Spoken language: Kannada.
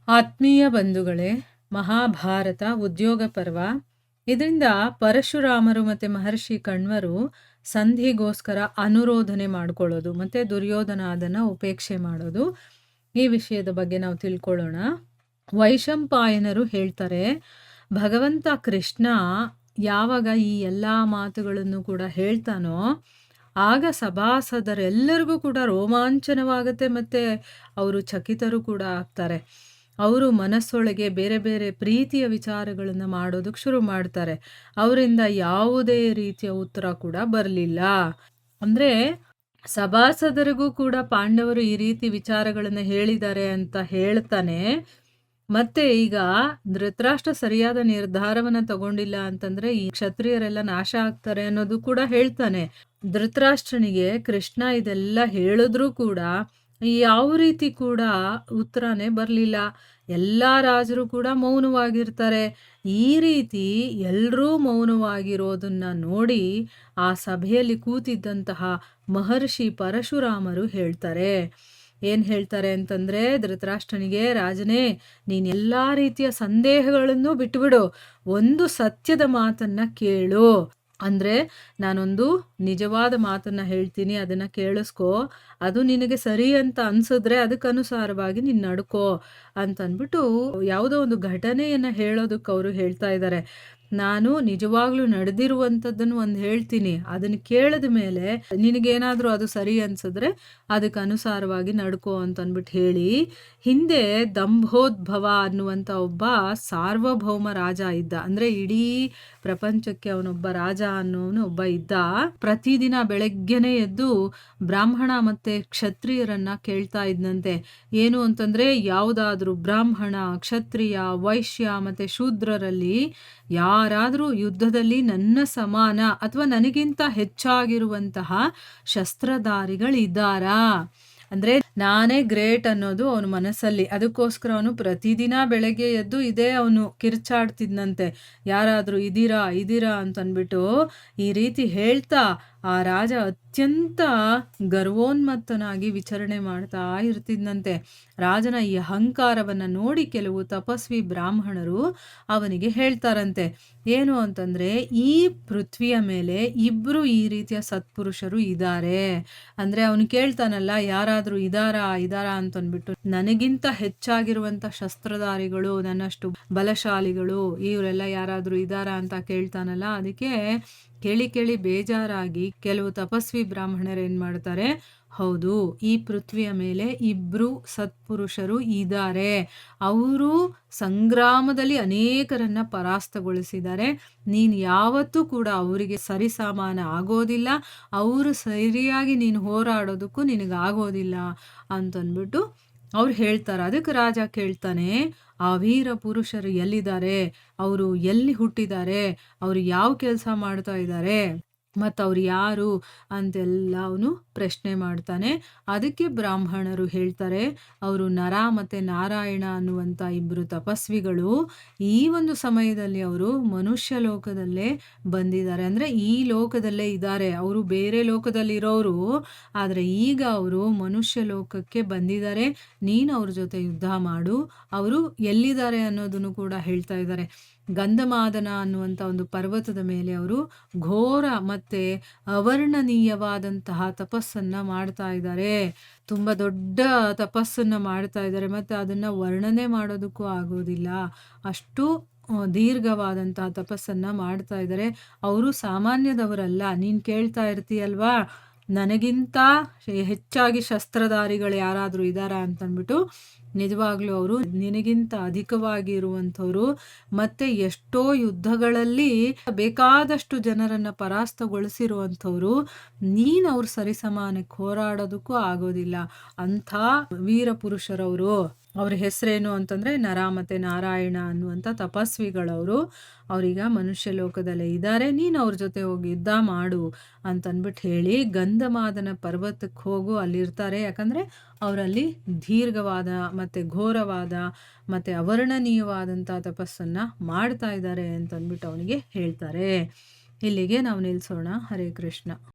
ಆತ್ಮೀಯ ಬಂಧುಗಳೇ, ಮಹಾಭಾರತ ಉದ್ಯೋಗ ಪರ್ವ. ಇದರಿಂದ ಪರಶುರಾಮರು ಮತ್ತು ಮಹರ್ಷಿ ಕಣ್ವರು ಸಂಧಿಗೋಸ್ಕರ ಅನುರೋಧನೆ ಮಾಡ್ಕೊಳ್ಳೋದು ಮತ್ತು ದುರ್ಯೋಧನ ಅದನ್ನು ಉಪೇಕ್ಷೆ ಮಾಡೋದು, ಈ ವಿಷಯದ ಬಗ್ಗೆ ನಾವು ತಿಳ್ಕೊಳ್ಳೋಣ. ವೈಶಂಪಾಯನರು ಹೇಳ್ತಾರೆ, ಭಗವಂತ ಕೃಷ್ಣ ಯಾವಾಗ ಈ ಎಲ್ಲ ಮಾತುಗಳನ್ನು ಕೂಡ ಹೇಳ್ತಾನೋ ಆಗ ಸಭಾಸದರೆಲ್ಲರಿಗೂ ಕೂಡ ರೋಮಾಂಚನವಾಗುತ್ತೆ ಮತ್ತು ಅವರು ಚಕಿತರು ಕೂಡ ಆಗ್ತಾರೆ. ಅವರು ಮನಸ್ಸೊಳಗೆ ಬೇರೆ ಬೇರೆ ಪ್ರೀತಿಯ ವಿಚಾರಗಳನ್ನು ಮಾಡೋದಕ್ಕೆ ಶುರು ಮಾಡ್ತಾರೆ. ಅವರಿಂದ ಯಾವುದೇ ರೀತಿಯ ಉತ್ತರ ಕೂಡ ಬರಲಿಲ್ಲ. ಅಂದರೆ ಸಭಾಸದರಿಗೂ ಕೂಡ ಪಾಂಡವರು ಈ ರೀತಿ ವಿಚಾರಗಳನ್ನು ಹೇಳಿದ್ದಾರೆ ಅಂತ ಹೇಳ್ತಾನೆ. ಮತ್ತೆ ಈಗ ಧೃತರಾಷ್ಟ್ರ ಸರಿಯಾದ ನಿರ್ಧಾರವನ್ನು ತಗೊಂಡಿಲ್ಲ ಅಂತಂದ್ರೆ ಈ ಕ್ಷತ್ರಿಯರೆಲ್ಲ ನಾಶ ಆಗ್ತಾರೆ ಅನ್ನೋದು ಕೂಡ ಹೇಳ್ತಾನೆ. ಧೃತರಾಷ್ಟ್ರನಿಗೆ ಕೃಷ್ಣ ಇದೆಲ್ಲ ಹೇಳಿದ್ರೂ ಕೂಡ ಯಾವ ರೀತಿ ಕೂಡ ಉತ್ತರನೇ ಬರಲಿಲ್ಲ. ಎಲ್ಲ ರಾಜರು ಕೂಡ ಮೌನವಾಗಿರ್ತಾರೆ. ಈ ರೀತಿ ಎಲ್ಲರೂ ಮೌನವಾಗಿರೋದನ್ನ ನೋಡಿ ಆ ಸಭೆಯಲ್ಲಿ ಕೂತಿದ್ದಂತಹ ಮಹರ್ಷಿ ಪರಶುರಾಮರು ಹೇಳ್ತಾರೆ. ಏನು ಹೇಳ್ತಾರೆ ಅಂತಂದರೆ, ಧೃತರಾಷ್ಟ್ರನಿಗೆ, ರಾಜನೇ, ನೀನು ಎಲ್ಲ ರೀತಿಯ ಸಂದೇಹಗಳನ್ನು ಬಿಟ್ಟುಬಿಡು, ಒಂದು ಸತ್ಯದ ಮಾತನ್ನು ಕೇಳು. ಅಂದರೆ ನಾನೊಂದು ನಿಜವಾದ ಮಾತನ್ನು ಹೇಳ್ತೀನಿ, ಅದನ್ನು ಕೇಳಿಸ್ಕೊ, ಅದು ನಿನಗೆ ಸರಿ ಅಂತ ಅನಿಸಿದ್ರೆ ಅದಕ್ಕನುಸಾರವಾಗಿ ನೀನು ನಡ್ಕೋ ಅಂತಂದ್ಬಿಟ್ಟು ಯಾವುದೋ ಒಂದು ಘಟನೆಯನ್ನು ಹೇಳೋದಕ್ಕೆ ಅವರು ಹೇಳ್ತಾ ಇದ್ದಾರೆ. ನಾನು ನಿಜವಾಗ್ಲೂ ನಡೆದಿರುವಂಥದ್ದನ್ನು ಒಂದು ಹೇಳ್ತೀನಿ, ಅದನ್ನು ಕೇಳಿದ ಮೇಲೆ ನಿನಗೇನಾದರೂ ಅದು ಸರಿ ಅನ್ಸಿದ್ರೆ ಅದಕ್ಕೆ ಅನುಸಾರವಾಗಿ ನಡ್ಕೋ ಅಂತಂದ್ಬಿಟ್ಟು ಹೇಳಿ, ಹಿಂದೆ ದಂಭೋದ್ಭವ ಅನ್ನುವಂಥ ಒಬ್ಬ ಸಾರ್ವಭೌಮ ರಾಜ ಇದ್ದ. ಅಂದರೆ ಇಡೀ ಪ್ರಪಂಚಕ್ಕೆ ಅವನೊಬ್ಬ ರಾಜ ಅನ್ನೋನು ಒಬ್ಬ ಇದ್ದ. ಪ್ರತಿದಿನ ಬೆಳಗ್ಗೆನೇ ಎದ್ದು ಬ್ರಾಹ್ಮಣ ಮತ್ತು ಕ್ಷತ್ರಿಯರನ್ನ ಕೇಳ್ತಾ ಇದ್ನಂತೆ. ಏನು ಅಂತಂದರೆ, ಯಾವುದಾದ್ರೂ ಬ್ರಾಹ್ಮಣ, ಕ್ಷತ್ರಿಯ, ವೈಶ್ಯ ಮತ್ತು ಶೂದ್ರರಲ್ಲಿ ಯಾರಾದರೂ ಯುದ್ಧದಲ್ಲಿ ನನ್ನ ಸಮಾನ ಅಥವಾ ನನಗಿಂತ ಹೆಚ್ಚಾಗಿರುವಂತಹ ಶಸ್ತ್ರಧಾರಿಗಳಿದ್ದಾರಾ? ಅಂದರೆ ನಾನೇ ಗ್ರೇಟ್ ಅನ್ನೋದು ಅವನ ಮನಸ್ಸಲ್ಲಿ. ಅದಕ್ಕೋಸ್ಕರ ಅವನು ಪ್ರತಿದಿನ ಬೆಳಗ್ಗೆ ಎದ್ದು ಇದೇ ಅವನು ಕಿರ್ಚಾಡ್ತಿದ್ನಂತೆ, ಯಾರಾದರೂ ಇದೀರಾ ಅಂತಂದ್ಬಿಟ್ಟು ಈ ರೀತಿ ಹೇಳ್ತಾ ಆ ರಾಜ ಅತ್ಯಂತ ಗರ್ವೋನ್ಮತ್ತನಾಗಿ ವಿಚಾರಣೆ ಮಾಡ್ತಾ ಇರ್ತಿದ್ನಂತೆ. ರಾಜನ ಈ ಅಹಂಕಾರವನ್ನು ನೋಡಿ ಕೆಲವು ತಪಸ್ವಿ ಬ್ರಾಹ್ಮಣರು ಅವನಿಗೆ ಹೇಳ್ತಾರಂತೆ, ಏನು ಅಂತಂದರೆ, ಈ ಪೃಥ್ವಿಯ ಮೇಲೆ ಇಬ್ಬರು ಈ ರೀತಿಯ ಸತ್ಪುರುಷರು ಇದ್ದಾರೆ. ಅಂದರೆ ಅವನು ಕೇಳ್ತಾನಲ್ಲ, ಯಾರಾದರೂ ಇದಾರಾ ಅಂತಂದ್ಬಿಟ್ಟು, ನನಗಿಂತ ಹೆಚ್ಚಾಗಿರುವಂಥ ಶಸ್ತ್ರಧಾರಿಗಳು, ನನ್ನಷ್ಟು ಬಲಶಾಲಿಗಳು, ಇವರೆಲ್ಲ ಯಾರಾದರೂ ಇದ್ದಾರಾ ಅಂತ ಕೇಳ್ತಾನಲ್ಲ. ಅದಕ್ಕೆ ಕೇಳಿ ಬೇಜಾರಾಗಿ ಕೆಲವು ತಪಸ್ವಿ ಬ್ರಾಹ್ಮಣರು ಏನು ಮಾಡ್ತಾರೆ, ಹೌದು, ಈ ಪೃಥ್ವಿಯ ಮೇಲೆ ಇಬ್ಬರು ಸತ್ಪುರುಷರು ಇದ್ದಾರೆ, ಅವರು ಸಂಗ್ರಾಮದಲ್ಲಿ ಅನೇಕರನ್ನ ಪರಾಸ್ತಗೊಳಿಸಿದ್ದಾರೆ, ನೀನು ಯಾವತ್ತೂ ಕೂಡ ಅವರಿಗೆ ಸರಿಸಮಾನ ಆಗೋದಿಲ್ಲ, ಅವರು ಸರಿಯಾಗಿ ನೀನು ಹೋರಾಡೋದಕ್ಕೂ ನಿನಗಾಗೋದಿಲ್ಲ ಅಂತಂದ್ಬಿಟ್ಟು ಅವ್ರು ಹೇಳ್ತಾರೆ. ಅದಕ್ಕೆ ರಾಜ ಕೇಳ್ತಾನೆ, ಆ ವೀರ ಪುರುಷರು ಎಲ್ಲಿದ್ದಾರೆ, ಅವರು ಎಲ್ಲಿ ಹುಟ್ಟಿದ್ದಾರೆ, ಅವರು ಯಾವ ಕೆಲಸ ಮಾಡ್ತಾ ಇದ್ದಾರೆ ಮತ್ತು ಅವ್ರು ಯಾರು ಅಂತೆಲ್ಲ ಅವನು ಪ್ರಶ್ನೆ ಮಾಡ್ತಾನೆ. ಅದಕ್ಕೆ ಬ್ರಾಹ್ಮಣರು ಹೇಳ್ತಾರೆ, ಅವರು ನರ ಮತ್ತು ನಾರಾಯಣ ಅನ್ನುವಂಥ ಇಬ್ಬರು ತಪಸ್ವಿಗಳು ಈ ಒಂದು ಸಮಯದಲ್ಲಿ ಅವರು ಮನುಷ್ಯ ಲೋಕದಲ್ಲೇ ಬಂದಿದ್ದಾರೆ. ಅಂದರೆ ಈ ಲೋಕದಲ್ಲೇ ಇದ್ದಾರೆ, ಅವರು ಬೇರೆ ಲೋಕದಲ್ಲಿರೋರು, ಆದರೆ ಈಗ ಅವರು ಮನುಷ್ಯ ಲೋಕಕ್ಕೆ ಬಂದಿದ್ದಾರೆ, ನೀನು ಅವ್ರ ಜೊತೆ ಯುದ್ಧ ಮಾಡು. ಅವರು ಎಲ್ಲಿದ್ದಾರೆ ಅನ್ನೋದನ್ನು ಕೂಡ ಹೇಳ್ತಾ ಇದ್ದಾರೆ. ಗಂಧಮಾದನ ಅನ್ನುವಂಥ ಒಂದು ಪರ್ವತದ ಮೇಲೆ ಅವರು ಘೋರ ಮತ್ತು ಅವರ್ಣನೀಯವಾದಂತಹ ತಪಸ್ಸನ್ನು ಮಾಡ್ತಾ ಇದ್ದಾರೆ. ತುಂಬ ದೊಡ್ಡ ತಪಸ್ಸನ್ನು ಮಾಡ್ತಾ ಇದ್ದಾರೆ ಮತ್ತು ಅದನ್ನು ವರ್ಣನೆ ಮಾಡೋದಕ್ಕೂ ಆಗೋದಿಲ್ಲ, ಅಷ್ಟು ದೀರ್ಘವಾದಂತಹ ತಪಸ್ಸನ್ನು ಮಾಡ್ತಾ ಇದ್ದಾರೆ. ಅವರು ಸಾಮಾನ್ಯದವರಲ್ಲ. ನೀನು ಕೇಳ್ತಾ ಇರ್ತೀಯಲ್ವಾ, ನನಗಿಂತ ಹೆಚ್ಚಾಗಿ ಶಸ್ತ್ರಧಾರಿಗಳು ಯಾರಾದರೂ ಇದ್ದಾರಾ ಅಂತಂದ್ಬಿಟ್ಟು, ನಿಜವಾಗ್ಲೂ ಅವರು ನಿನಗಿಂತ ಅಧಿಕವಾಗಿ ಇರುವಂಥವ್ರು ಮತ್ತು ಎಷ್ಟೋ ಯುದ್ಧಗಳಲ್ಲಿ ಬೇಕಾದಷ್ಟು ಜನರನ್ನು ಪರಾಸ್ತಗೊಳಿಸಿರುವಂಥವ್ರು, ನೀನು ಅವ್ರ ಸರಿಸಮಾನಕ್ಕೆ ಹೋರಾಡೋದಕ್ಕೂ ಆಗೋದಿಲ್ಲ. ಅಂಥ ವೀರ ಪುರುಷರವರು. ಅವ್ರ ಹೆಸರೇನು ಅಂತಂದರೆ ನರ ಮತ್ತು ನಾರಾಯಣ ಅನ್ನುವಂಥ ತಪಸ್ವಿಗಳವರು. ಅವರೀಗ ಮನುಷ್ಯ ಲೋಕದಲ್ಲೇ ಇದ್ದಾರೆ, ನೀನು ಅವ್ರ ಜೊತೆ ಹೋಗಿ ಯುದ್ಧ ಮಾಡು ಅಂತಂದ್ಬಿಟ್ಟು ಹೇಳಿ ಗಂಧಮಾದನ ಪರ್ವತಕ್ಕೆ ಹೋಗು, ಅಲ್ಲಿರ್ತಾರೆ. ಯಾಕಂದರೆ ಅವರಲ್ಲಿ ದೀರ್ಘವಾದ ಮತ್ತು ಘೋರವಾದ ಮತ್ತು ಅವರ್ಣನೀಯವಾದಂಥ ತಪಸ್ಸನ್ನು ಮಾಡ್ತಾ ಇದ್ದಾರೆ ಅಂತಂದ್ಬಿಟ್ಟು ಅವನಿಗೆ ಹೇಳ್ತಾರೆ. ಇಲ್ಲಿಗೆ ನಾವು ನಿಲ್ಲಿಸೋಣ. ಹರೇ ಕೃಷ್ಣ.